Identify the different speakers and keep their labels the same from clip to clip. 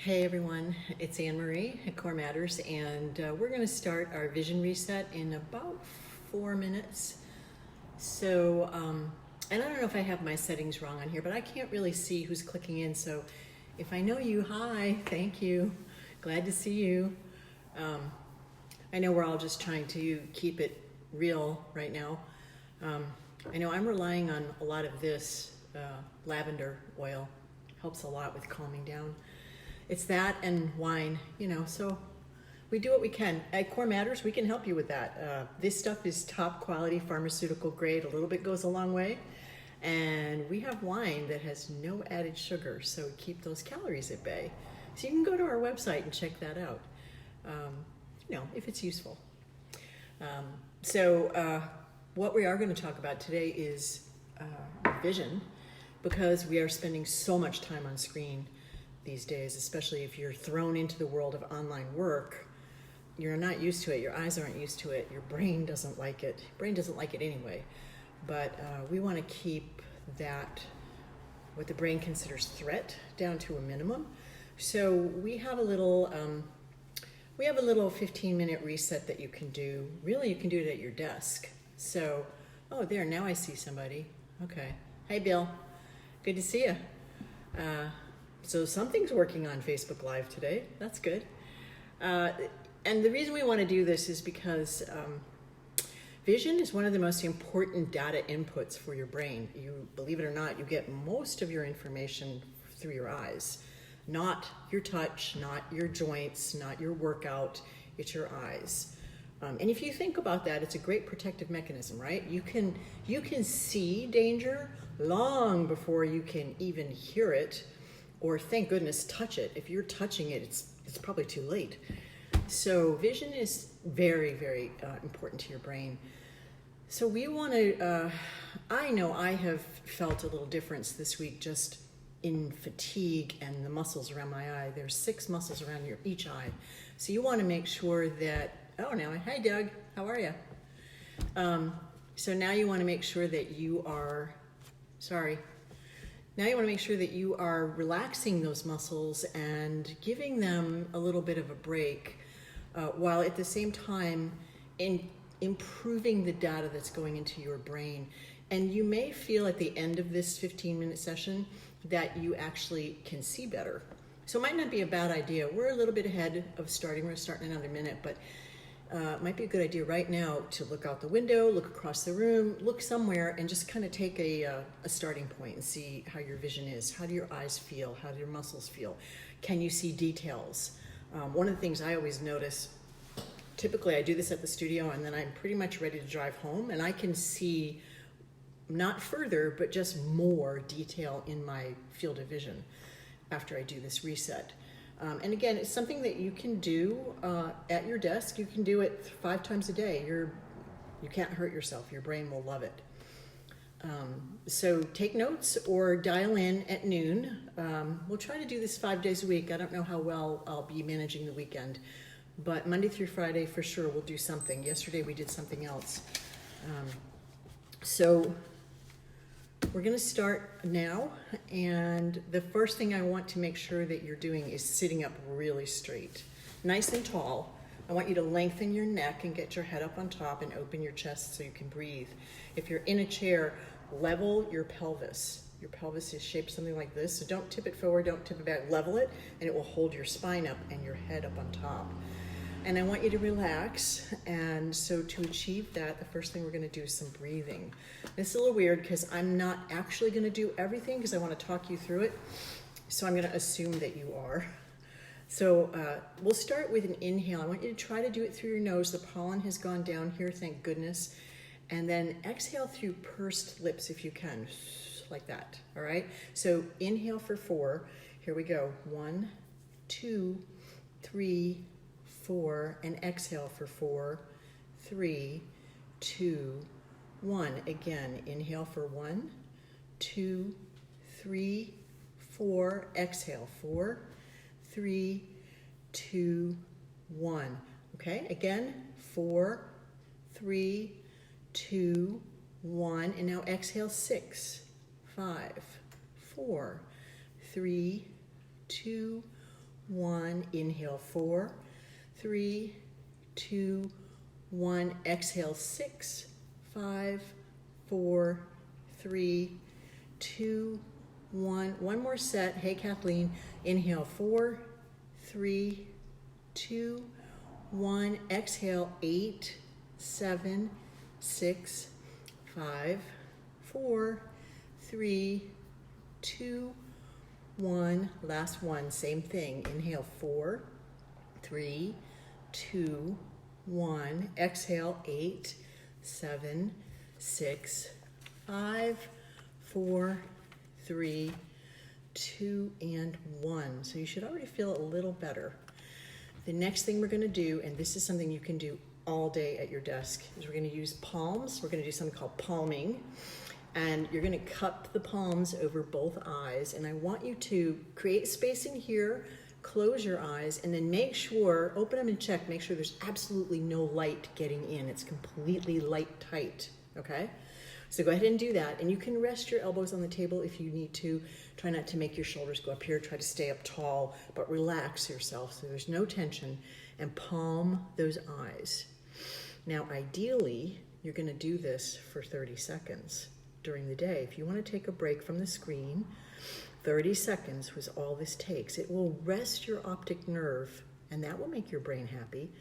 Speaker 1: Hey everyone, it's Anne Marie at CoreMatters, and we're going to start our vision reset in about 4 minutes. So, and I don't know if I have my settings wrong on here, but I can't really see who's clicking in. So, if I know you, hi, thank you, glad to see you. I know we're all just trying to keep it real right now. I know I'm relying on a lot of this lavender oil, helps a lot with calming down. It's that and wine, so we do what we can. At CoreMatters, we can help you with that. This stuff is top quality, pharmaceutical grade. A little bit goes a long way. And we have wine that has no added sugar, so keep those calories at bay. So you can go to our website and check that out, if it's useful. What we are going to talk about today is vision, because we are spending so much time on screen these days, especially if you're thrown into the world of online work. You're not used to it. Your eyes aren't used to it. Your brain doesn't like it. Brain doesn't like it anyway. But we want to keep that, what the brain considers threat, down to a minimum. So we have a little 15-minute reset that you can do. Really, you can do it at your desk. So, there, now I see somebody. Okay. Hey, Bill. Good to see you. So something's working on Facebook Live today. That's good. And the reason we want to do this is because vision is one of the most important data inputs for your brain. You, believe it or not, you get most of your information through your eyes. Not your touch, not your joints, not your workout, it's your eyes. And if you think about that, it's a great protective mechanism, right? You can see danger long before you can even hear it, or thank goodness touch it. If you're touching it, it's probably too late. So vision is very, very important to your brain. So we want to, I know I have felt a little difference this week just in fatigue and the muscles around my eye. There's 6 muscles around each eye. So you want to make sure that, hi Doug, how are you? So now you want to make sure that you are, now you want to make sure that you are relaxing those muscles and giving them a little bit of a break, while at the same time improving the data that's going into your brain. And you may feel at the end of this 15-minute session that you actually can see better. So it might not be a bad idea. We're a little bit ahead of starting. We're going to start in another minute, but it might be a good idea right now to look out the window, look across the room, look somewhere, and just kind of take a starting point and see how your vision is. How do your eyes feel? How do your muscles feel? Can you see details? One of the things I always notice, typically I do this at the studio and then I'm pretty much ready to drive home, and I can see not further, but just more detail in my field of vision after I do this reset. And again, it's something that you can do at your desk. You can do it 5 times a day. You can't hurt yourself. Your brain will love it. So take notes or dial in at noon. We'll try to do this 5 days a week. I don't know how well I'll be managing the weekend, but Monday through Friday for sure we'll do something. Yesterday we did something else. So we're going to start now, and the first thing I want to make sure that you're doing is sitting up really straight, nice and tall. I want you to lengthen your neck and get your head up on top and open your chest so you can breathe. If you're in a chair, level your pelvis. Your pelvis is shaped something like this, so don't tip it forward, don't tip it back, level it, and it will hold your spine up and your head up on top. And I want you to relax, and so to achieve that, the first thing we're going to do is some breathing. This is a little weird because I'm not actually going to do everything because I want to talk you through it, so I'm going to assume that you are. So we'll start with an inhale. I want you to try to do it through your nose. The pollen has gone down here, thank goodness. And then exhale through pursed lips if you can, like that, all right? So inhale for 4. Here we go. 1, 2, 3, 4, and exhale for 4, 3, 2, 1. Again, inhale for 1, 2, 3, 4. Exhale, 4, 3, 2, 1. Okay, again, 4, 3, 2, 1. And now exhale, 6, 5, 4, 3, 2, 1. Inhale, 4, 3, 2, 1. Exhale, 6, 5, 4, 3, 2, 1. One more set. Hey, Kathleen. Inhale, 4, 3, 2, 1. Exhale, 8, 7, 6, 5, 4, 3, 2, 1. Last one. Same thing. Inhale, 4, 3, 2, 1. Exhale, 8, 7, 6, 5, 4, 3, 2, and 1. So you should already feel a little better. The next thing we're going to do, and this is something you can do all day at your desk, is we're going to use palms. We're going to do something called palming. And you're going to cup the palms over both eyes. And I want you to create space in here, close your eyes, and then make sure, open them and check, make sure there's absolutely no light getting in. It's completely light tight, okay? So go ahead and do that. And you can rest your elbows on the table if you need to. Try not to make your shoulders go up here. Try to stay up tall, but relax yourself so there's no tension. And palm those eyes. Now, ideally, you're going to do this for 30 seconds during the day. If you want to take a break from the screen, 30 seconds was all this takes. It will rest your optic nerve, and that will make your brain happy.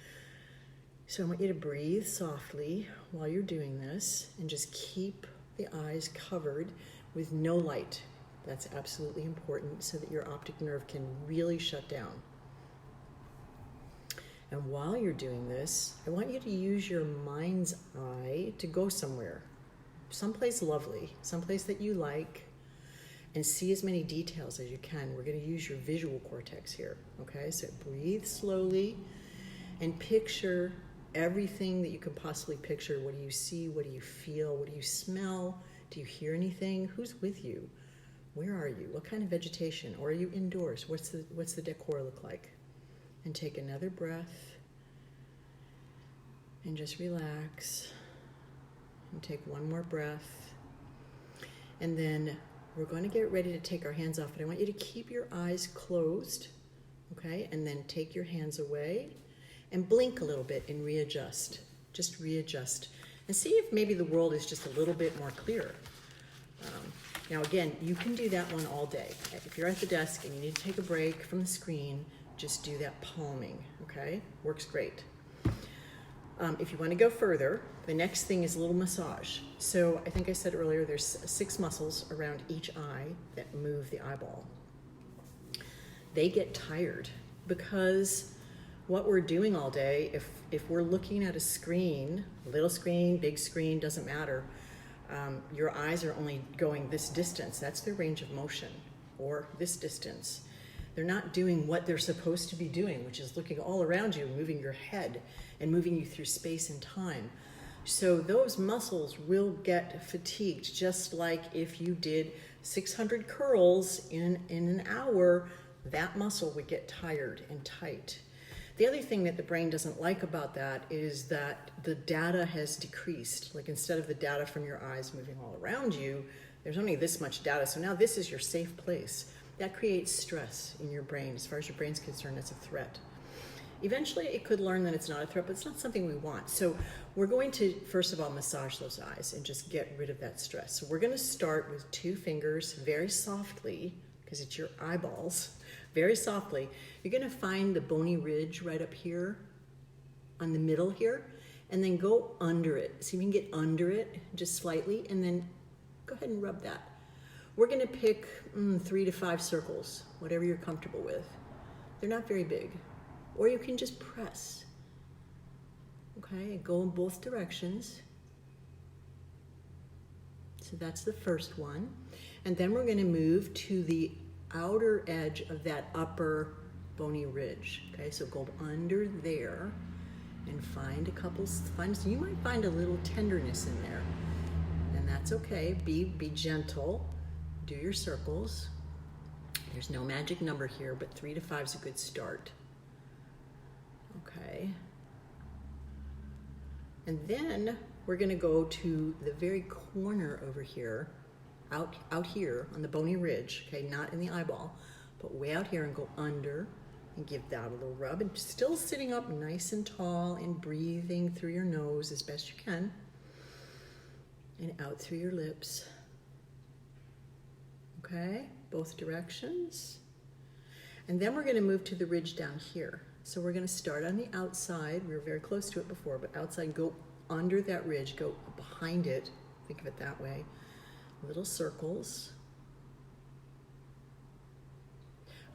Speaker 1: So I want you to breathe softly while you're doing this, and just keep the eyes covered with no light. That's absolutely important so that your optic nerve can really shut down. And while you're doing this, I want you to use your mind's eye to go somewhere, someplace lovely, someplace that you like, and see as many details as you can. We're going to use your visual cortex here, okay? So breathe slowly and picture everything that you can possibly picture. What do you see? What do you feel? What do you smell? Do you hear anything? Who's with you? Where are you? What kind of vegetation? Or are you indoors? What's the decor look like? And take another breath and just relax. And take one more breath. And then we're going to get ready to take our hands off, but I want you to keep your eyes closed, okay? And then take your hands away and blink a little bit and readjust. Just readjust. And see if maybe the world is just a little bit more clear. Now again, you can do that one all day. If you're at the desk and you need to take a break from the screen, just do that palming, okay? Works great. If you want to go further, the next thing is a little massage. So I think I said earlier, there's 6 muscles around each eye that move the eyeball. They get tired because what we're doing all day, if we're looking at a screen, little screen, big screen, doesn't matter, your eyes are only going this distance. That's their range of motion, or this distance. They're not doing what they're supposed to be doing, which is looking all around you, moving your head and moving you through space and time. So those muscles will get fatigued, just like if you did 600 curls in an hour, that muscle would get tired and tight. The other thing that the brain doesn't like about that is that the data has decreased. Like instead of the data from your eyes moving all around you, there's only this much data. So now this is your safe place. That creates stress in your brain. As far as your brain's concerned, it's a threat. Eventually, it could learn that it's not a threat, but it's not something we want. So we're going to, first of all, massage those eyes and just get rid of that stress. So we're going to start with 2 fingers very softly, because it's your eyeballs, very softly. You're going to find the bony ridge right up here on the middle here, and then go under it. So you can get under it just slightly, and then go ahead and rub that. We're going to pick 3 to 5 circles, whatever you're comfortable with. They're not very big. Or you can just press. Okay, go in both directions. So that's the first one. And then we're going to move to the outer edge of that upper bony ridge. Okay, so go under there and find a couple, so you might find a little tenderness in there. And that's okay. Be gentle. Do your circles. There's no magic number here, but 3 to 5 is a good start. Okay. And then we're going to go to the very corner over here, out here on the bony ridge, okay, not in the eyeball, but way out here, and go under And give that a little rub, and still sitting up nice and tall and breathing through your nose as best you can and out through your lips. Okay, both directions. And then we're going to move to the ridge down here. So we're going to start on the outside. We were very close to it before, but outside, go under that ridge, go behind it. Think of it that way. Little circles.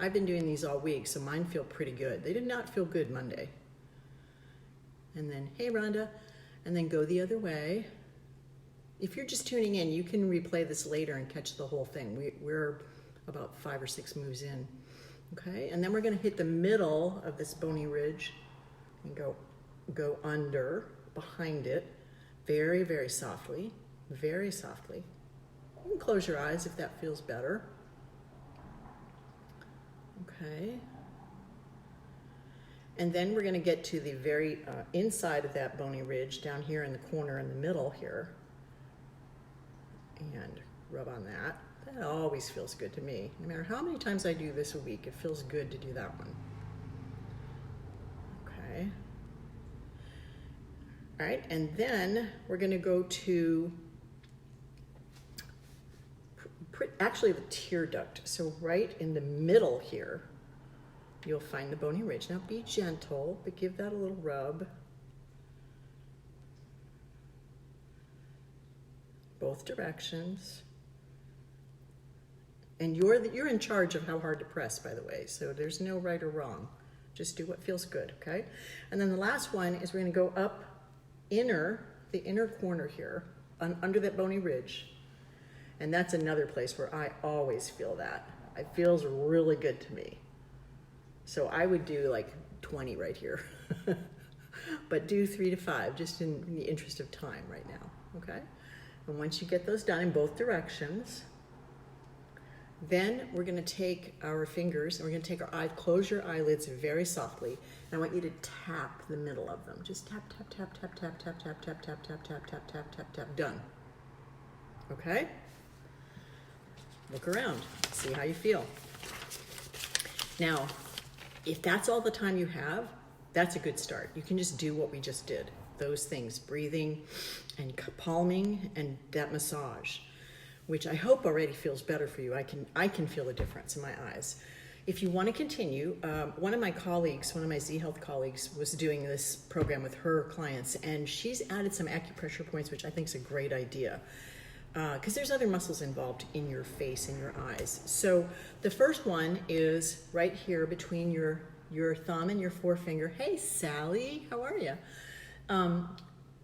Speaker 1: I've been doing these all week, so mine feel pretty good. They did not feel good Monday. And then, hey Rhonda, and then go the other way. If you're just tuning in, you can replay this later and catch the whole thing. We're about 5 or 6 moves in. Okay, and then we're gonna hit the middle of this bony ridge and go under, behind it, very, very softly, very softly. You can close your eyes if that feels better. Okay. And then we're going to get to the very inside of that bony ridge down here in the corner in the middle here. And rub on that. That always feels good to me. No matter how many times I do this a week, it feels good to do that one. Okay. All right, and then we're going to go to actually the tear duct. So right in the middle here, you'll find the bony ridge. Now be gentle, but give that a little rub. Both directions. And you're in charge of how hard to press, by the way. So there's no right or wrong. Just do what feels good, okay? And then the last one is we're gonna go up the inner corner here, under that bony ridge. And that's another place where I always feel that. It feels really good to me. So I would do like 20 right here. But do 3 to 5, just in the interest of time right now, okay? And once you get those done in both directions, then we're gonna take our fingers and we're gonna take our eyes, close your eyelids very softly, and I want you to tap the middle of them. Just tap, tap, tap, tap, tap, tap, tap, tap, tap, tap, tap, tap, tap, tap, tap, done. Okay? Look around, see how you feel. Now, if that's all the time you have, that's a good start. You can just do what we just did. Those things, breathing and palming and that massage, which I hope already feels better for you. I can feel a difference in my eyes. If you want to continue, one of my Z Health colleagues was doing this program with her clients, and she's added some acupressure points, which I think is a great idea. Because there's other muscles involved in your face and your eyes. So the first one is right here between your thumb and your forefinger. Hey, Sally, how are you?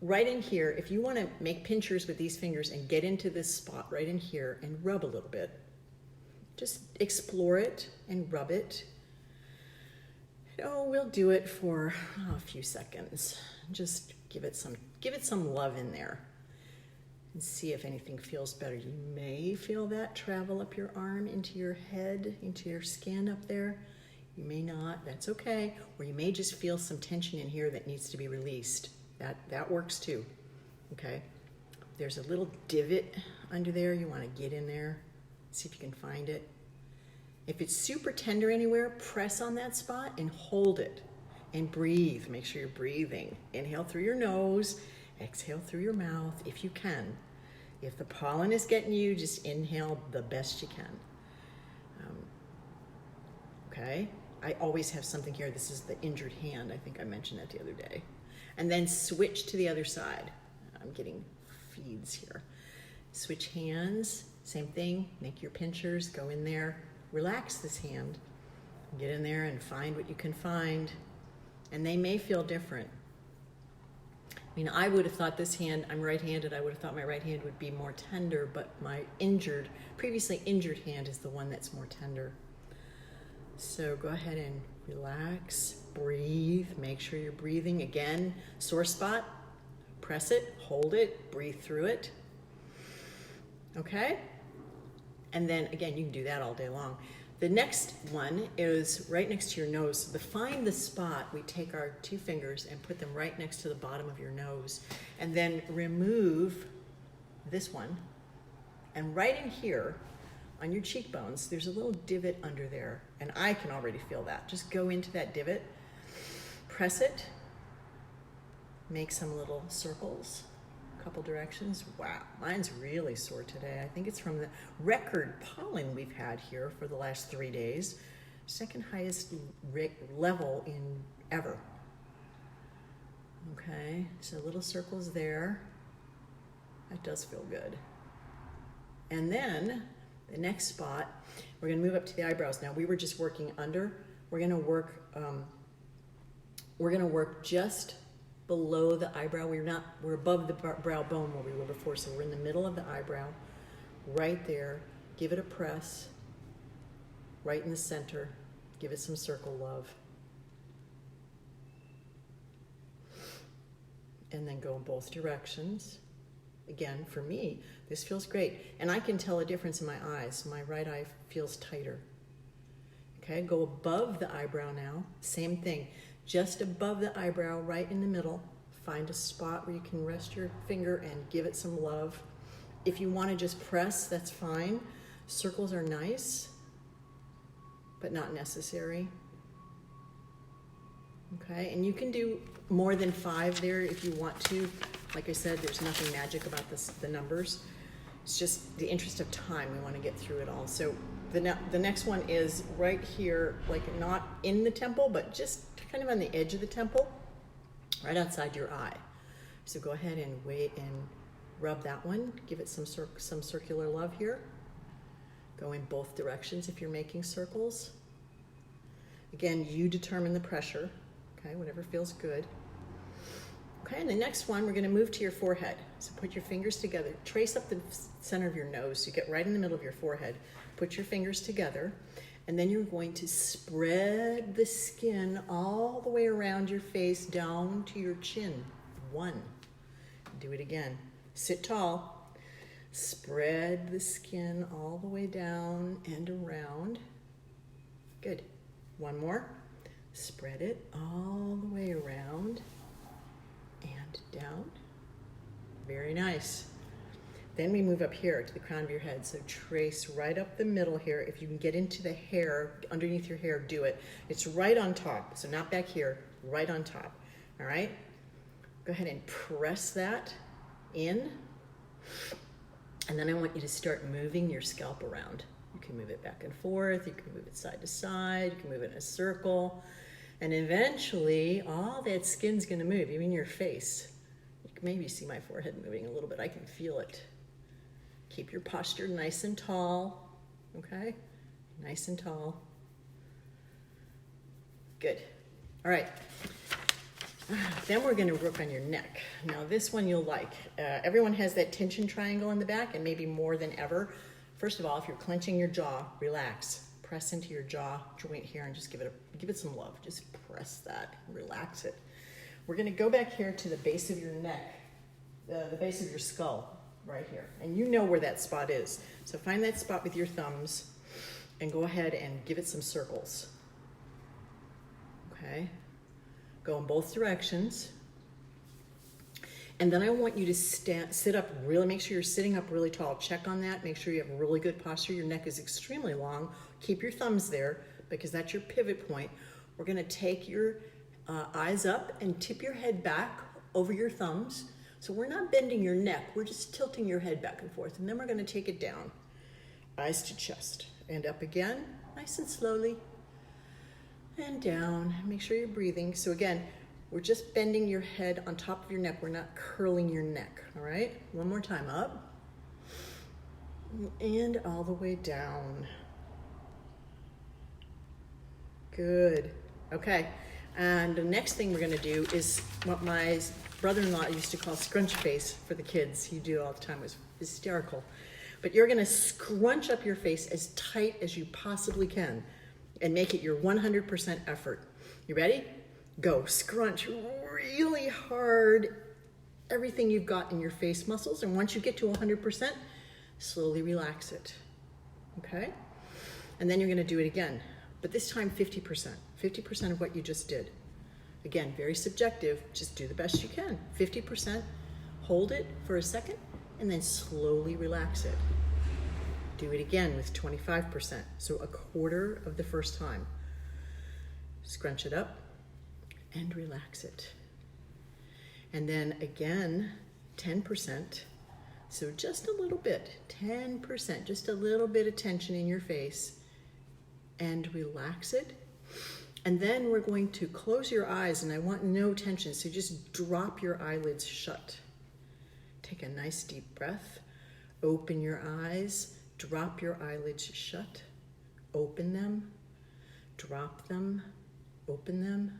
Speaker 1: Right in here, if you want to make pinchers with these fingers and get into this spot right in here and rub a little bit, just explore it and rub it. We'll do it for a few seconds. Just give it some love in there. And see if anything feels better. You may feel that travel up your arm into your head, into your skin up there. You may not, that's okay. Or you may just feel some tension in here that needs to be released. That works too, okay? There's a little divot under there. You wanna get in there, see if you can find it. If it's super tender anywhere, press on that spot and hold it and breathe. Make sure you're breathing. Inhale through your nose, exhale through your mouth if you can. If the pollen is getting you, just inhale the best you can. Okay, I always have something here. This is the injured hand. I think I mentioned that the other day. And then switch to the other side. I'm getting feeds here. Switch hands, same thing. Make your pinchers, go in there. Relax this hand. Get in there and find what you can find. And they may feel different. I mean, I would have thought this hand, I'm right-handed, I would have thought my right hand would be more tender, but my previously injured hand is the one that's more tender. So go ahead and relax, breathe, make sure you're breathing. Again, sore spot, press it, hold it, breathe through it. Okay? And then again, you can do that all day long. The next one is right next to your nose. To find the spot, we take our 2 fingers and put them right next to the bottom of your nose, and then remove this one. And right in here, on your cheekbones, there's a little divot under there, and I can already feel that. Just go into that divot, press it, make some little circles, a couple directions. Wow, mine's really sore today. I think it's from the record pollen we've had here for the last 3 days. Second highest level in ever. Okay, so little circles there. That does feel good. And then the next spot, we're going to move up to the eyebrows. Now we were just working under. We're going to work just below the eyebrow. We're above the brow bone where we were before, so we're in the middle of the eyebrow, right there. Give it a press, right in the center. Give it some circle love. And then go in both directions. Again, for me, this feels great. And I can tell a difference in my eyes. My right eye feels tighter. Okay, go above the eyebrow now. Same thing. Just above the eyebrow, right in the middle. Find a spot where you can rest your finger and give it some love. If you want to just press, that's fine. Circles are nice, but not necessary. Okay, and you can do more than 5 there if you want to. Like I said, there's nothing magic about the numbers. It's just the interest of time. We want to get through it all. So the next one is right here, like not in the temple, but just kind of on the edge of the temple, right outside your eye. So go ahead and wait and rub that one. Give it some circular love here. Go in both directions if you're making circles. Again, you determine the pressure. Okay, whatever feels good. Okay, and the next one, we're going to move to your forehead. So put your fingers together. Trace up the center of your nose. So you get right in the middle of your forehead. Put your fingers together. And then you're going to spread the skin all the way around your face down to your chin. 1. Do it again. Sit tall. Spread the skin all the way down and around. Good. 1 more. Spread it all the way around and down. Very nice. Then we move up here to the crown of your head. So trace right up the middle here. If you can get into the hair, underneath your hair, do it. It's right on top. So not back here, right on top. All right? Go ahead and press that in. And then I want you to start moving your scalp around. You can move it back and forth. You can move it side to side. You can move it in a circle. And eventually, all that skin's going to move, even your face. You can maybe see my forehead moving a little bit. I can feel it. Keep your posture nice and tall. Okay? Nice and tall. Good. All right. Then we're going to work on your neck. Now, this one you'll like. Everyone has that tension triangle in the back, and maybe more than ever. First of all, if you're clenching your jaw, relax. Press into your jaw joint here and just give it some love. Just press that, relax it. We're going to go back here to the base of your neck, the base of your skull, right here. And you know where that spot is. So find that spot with your thumbs and go ahead and give it some circles. Okay? Go in both directions. And then I want you to sit up really, make sure you're sitting up really tall. Check on that. Make sure you have really good posture. Your neck is extremely long. Keep your thumbs there because that's your pivot point. We're going to take your eyes up and tip your head back over your thumbs. So we're not bending your neck. We're just tilting your head back and forth. And then we're going to take it down. Eyes to chest. And up again, nice and slowly. And down. Make sure you're breathing. So again, we're just bending your head on top of your neck. We're not curling your neck, all right? One more time, up. And all the way down. Good. Okay. And the next thing we're going to do is what my brother-in-law used to call scrunch face for the kids. He'd do it all the time. It was hysterical. But you're going to scrunch up your face as tight as you possibly can and make it your 100% effort. You ready? Go. Scrunch really hard everything you've got in your face muscles. And once you get to 100%, slowly relax it. Okay? And then you're going to do it again. But this time 50%. 50% of what you just did. Again, very subjective. Just do the best you can. 50%. Hold it for a second and then slowly relax it. Do it again with 25%, so a quarter of the first time. Scrunch it up and relax it. And then again, 10%, so just a little bit, 10%, just a little bit of tension in your face, and relax it. And then we're going to close your eyes, and I want no tension, so just drop your eyelids shut. Take a nice deep breath, open your eyes, drop your eyelids shut, open them, drop them, open them,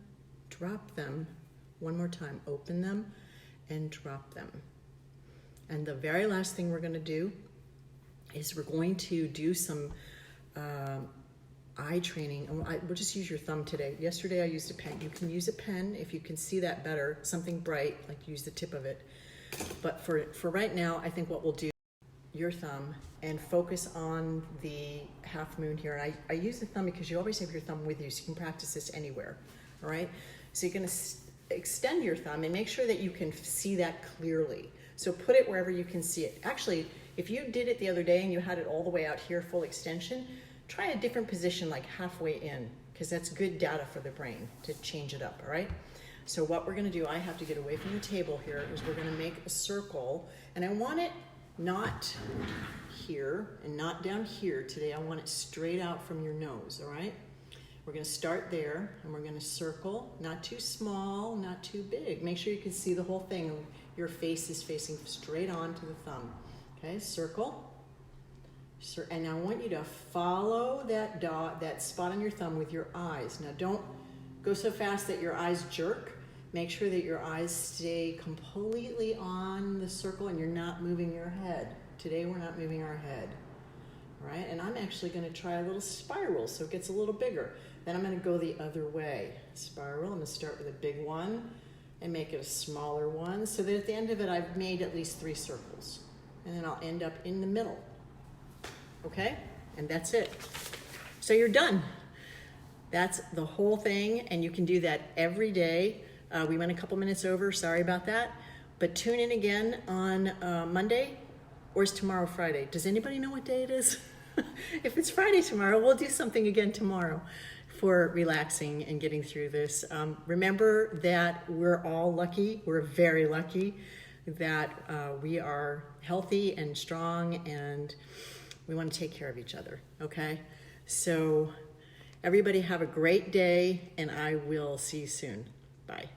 Speaker 1: drop them. One more time, open them and drop them. And the very last thing we're going to do is we're going to do some eye training. We'll just use your thumb today. Yesterday I used a pen. You can use a pen if you can see that better, something bright, like use the tip of it. But for right now, I think what we'll do, your thumb, and focus on the half moon here. And I use the thumb because you always have your thumb with you, so you can practice this anywhere, all right? So you're gonna extend your thumb and make sure that you can see that clearly. So put it wherever you can see it. Actually, if you did it the other day and you had it all the way out here, full extension, try a different position, like halfway in, because that's good data for the brain to change it up, all right? So what we're gonna do, I have to get away from the table here, is we're gonna make a circle, and I want it not here and not down here today. I want it straight out from your nose, all right? We're gonna start there, and we're gonna circle, not too small, not too big. Make sure you can see the whole thing. Your face is facing straight on to the thumb, okay? Circle. And I want you to follow that dot, that spot on your thumb with your eyes. Now don't go so fast that your eyes jerk. Make sure that your eyes stay completely on the circle and you're not moving your head. Today we're not moving our head, all right? And I'm actually gonna try a little spiral so it gets a little bigger. Then I'm gonna go the other way. Spiral, I'm gonna start with a big one and make it a smaller one so that at the end of it I've made at least 3 circles. And then I'll end up in the middle, okay? And that's it. So you're done. That's the whole thing, and you can do that every day. We went a couple minutes over, sorry about that. But tune in again on Monday, or is tomorrow Friday? Does anybody know what day it is? If it's Friday tomorrow, we'll do something again tomorrow for relaxing and getting through this. Remember that we're all lucky, we're very lucky that we are healthy and strong, and we want to take care of each other, okay? So everybody have a great day, and I will see you soon. Bye.